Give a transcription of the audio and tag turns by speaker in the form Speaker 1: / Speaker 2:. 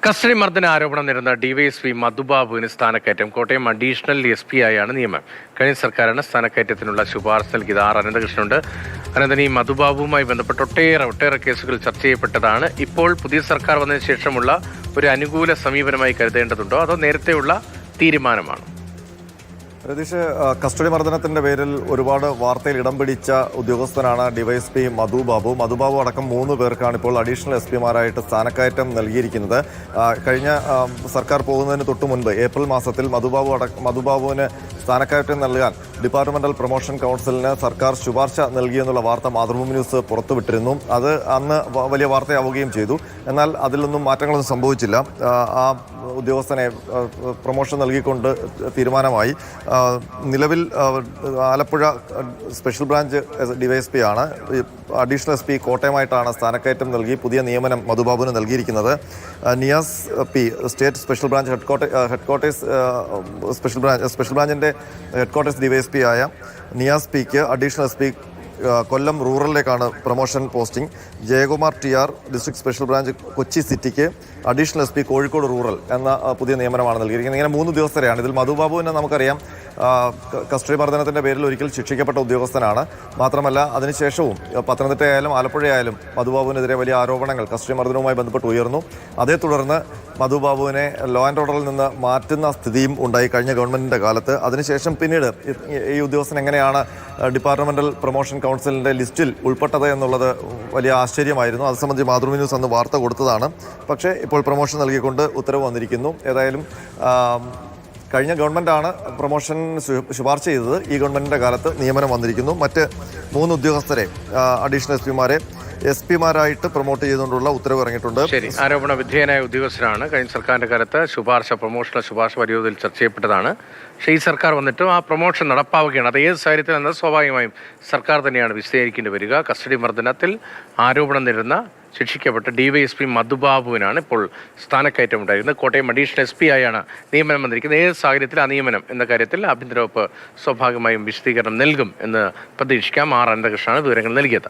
Speaker 1: Custody മർദ്ദന ആരോപണം നേരിടുന്ന DYSP മധുബാബുവിന് സ്ഥാനക്കയറ്റം. കോട്ടയം അഡീഷണൽ SP ആയാണ് നിയമനം. കഴിഞ്ഞ സർക്കാരാണ് സ്ഥാനക്കയറ്റത്തിനുള്ള ശുപാർശ നൽകിയത്. അനന്തകൃഷ്ണനുണ്ട്. അനന്തൻ, ഈ മധുബാബുവുമായി ബന്ധപ്പെട്ട് ഒട്ടേറെ കേസുകൾ ചർച്ച ചെയ്യപ്പെട്ടതാണ്. ഇപ്പോൾ പുതിയ സർക്കാർ വന്നതിന് ശേഷമുള്ള ഒരു അനുകൂല സമീപനമായി കരുതേണ്ടതുണ്ടോ, അതോ നേരത്തെയുള്ള തീരുമാനമാണോ?
Speaker 2: രതീഷ്, കസ്റ്റഡി മർദ്ദനത്തിന്റെ പേരിൽ ഒരുപാട് വാർത്തയിൽ ഇടം പിടിച്ച ഉദ്യോഗസ്ഥനാണ് ഡിവൈഎസ്പി മധുബാബു അടക്കം 3 പേർക്കാണ് ഇപ്പോൾ അഡീഷണൽ SP-മാരായിട്ട് സ്ഥാനക്കയറ്റം നൽകിയിരിക്കുന്നത്. കഴിഞ്ഞ സർക്കാർ പോകുന്നതിന് തൊട്ടു മുൻപ് ഏപ്രിൽ മാസത്തിൽ മധുബാബുവിന് സ്ഥാനക്കയറ്റം നൽകാൻ ഡിപ്പാർട്ട്മെന്റൽ പ്രൊമോഷൻ കൗൺസിലിന് സർക്കാർ ശുപാർശ നൽകിയെന്നുള്ള വാർത്ത മാതൃഭൂമി ന്യൂസ് പുറത്തുവിട്ടിരുന്നു. അത് അന്ന് വലിയ വാർത്തയാവുകയും ചെയ്തു. എന്നാൽ അതിലൊന്നും മാറ്റങ്ങളൊന്നും സംഭവിച്ചില്ല. ആ ഉദ്യോഗസ്ഥനെ പ്രൊമോഷൻ നൽകിക്കൊണ്ട് തീരുമാനമായി. നിലവിൽ ആലപ്പുഴ സ്പെഷ്യൽ ബ്രാഞ്ച് DYSP ആണ്. അഡീഷണൽ SP കോട്ടയമായിട്ടാണ് സ്ഥാനക്കയറ്റം നൽകി പുതിയ നിയമനം മധുബാബുവിന് നൽകിയിരിക്കുന്നത്. Niyas P state special branch headquarters special ബ്രാഞ്ചിൻ്റെ ഹെഡ്ക്വാർട്ടേഴ്സ് DYSP ആയ നിയാസ് Pക്ക് അഡീഷണൽ SP കൊല്ലം റൂറലിലേക്കാണ് promotion posting. Jayakumar TR district special branch Kochi സിറ്റിക്ക് അഡീഷണൽ SP കോഴിക്കോട് റൂറൽ എന്ന പുതിയ നിയമനമാണ് നൽകിയിരിക്കുന്നത്. ഇങ്ങനെ 3 ഉദ്യോഗസ്ഥരെയാണ്. ഇതിൽ മധുബാബുവിനെ നമുക്കറിയാം കസ്റ്റഡി മർദ്ദനത്തിൻ്റെ പേരിൽ ഒരിക്കൽ ശിക്ഷിക്കപ്പെട്ട ഉദ്യോഗസ്ഥനാണ്. മാത്രമല്ല അതിനുശേഷവും പത്തനംതിട്ടയായാലും ആലപ്പുഴയായാലും മധുബാബുവിനെതിരെ വലിയ ആരോപണങ്ങൾ കസ്റ്റഡി മർദ്ദനവുമായി ബന്ധപ്പെട്ട് ഉയർന്നു. അതേ തുടർന്ന് മധുബാബുവിനെ ലോ ആൻഡ് ഓർഡറിൽ നിന്ന് മാറ്റുന്ന സ്ഥിതിയും ഉണ്ടായി കഴിഞ്ഞ ഗവൺമെൻറ്റിൻ്റെ കാലത്ത്. അതിനുശേഷം പിന്നീട് ഈ ഉദ്യോഗസ്ഥൻ എങ്ങനെയാണ് ഡിപ്പാർട്ട്മെൻറ്റൽ പ്രൊമോഷൻ കൗൺസിലിൻ്റെ ലിസ്റ്റിൽ ഉൾപ്പെട്ടത് എന്നുള്ളത് വലിയ ആശ്ചര്യമായിരുന്നു. അത് സംബന്ധിച്ച് മാതൃഭൂമി ന്യൂസ് അന്ന് വാർത്ത കൊടുത്തതാണ്. പക്ഷേ ഇപ്പോൾ പ്രൊമോഷൻ നൽകിക്കൊണ്ട് ഉത്തരവ് വന്നിരിക്കുന്നു. ഏതായാലും കഴിഞ്ഞ ഗവൺമെൻറ്റാണ് പ്രൊമോഷൻ ശുപാർശ ചെയ്തത്. ഈ ഗവൺമെൻറ്റിൻ്റെ കാലത്ത് നിയമനം വന്നിരിക്കുന്നു. മറ്റ് 3 ഉദ്യോഗസ്ഥരെ അഡീഷണൽ SP-മാരെ SP-മാരായിട്ട് പ്രൊമോട്ട് ചെയ്തുകൊണ്ടുള്ള ഉത്തരവ് ഇറങ്ങിയിട്ടുണ്ട്.
Speaker 1: ശരി, ആരോപണ വിധേയനായ ഉദ്യോഗസ്ഥരാണ്. കഴിഞ്ഞ സർക്കാരിന്റെ കാലത്ത് പ്രൊമോഷണൽ ശുപാർശ വലിയ തോതിൽ ചർച്ച ചെയ്യപ്പെട്ടതാണ്. പക്ഷേ ഈ സർക്കാർ വന്നിട്ടും ആ പ്രൊമോഷൻ നടപ്പാവുകയാണ്. അത് ഏത് സാഹചര്യത്തിൽ എന്നത് സ്വാഭാവികമായും സർക്കാർ തന്നെയാണ് വിശദീകരിക്കേണ്ടി വരിക. കസ്റ്റഡി മർദ്ദനത്തിൽ ആരോപണം നേരിടുന്ന ശിക്ഷിക്കപ്പെട്ട DYSP മധുബാബുവിനാണ് ഇപ്പോൾ സ്ഥാനക്കയറ്റം ഉണ്ടായിരുന്നത്. കോട്ടയം അഡീഷണൽ SP ആയാണ് നിയമനം വന്നിരിക്കുന്നത്. ഏത് സാഹചര്യത്തിൽ ആ നിയമനം എന്ന കാര്യത്തിൽ ആഭ്യന്തര വകുപ്പ് സ്വാഭാവികമായും വിശദീകരണം നൽകും എന്ന് പ്രതീക്ഷിക്കാം. അനന്തകൃഷ്ണനാണ് വിവരങ്ങൾ നൽകിയത്.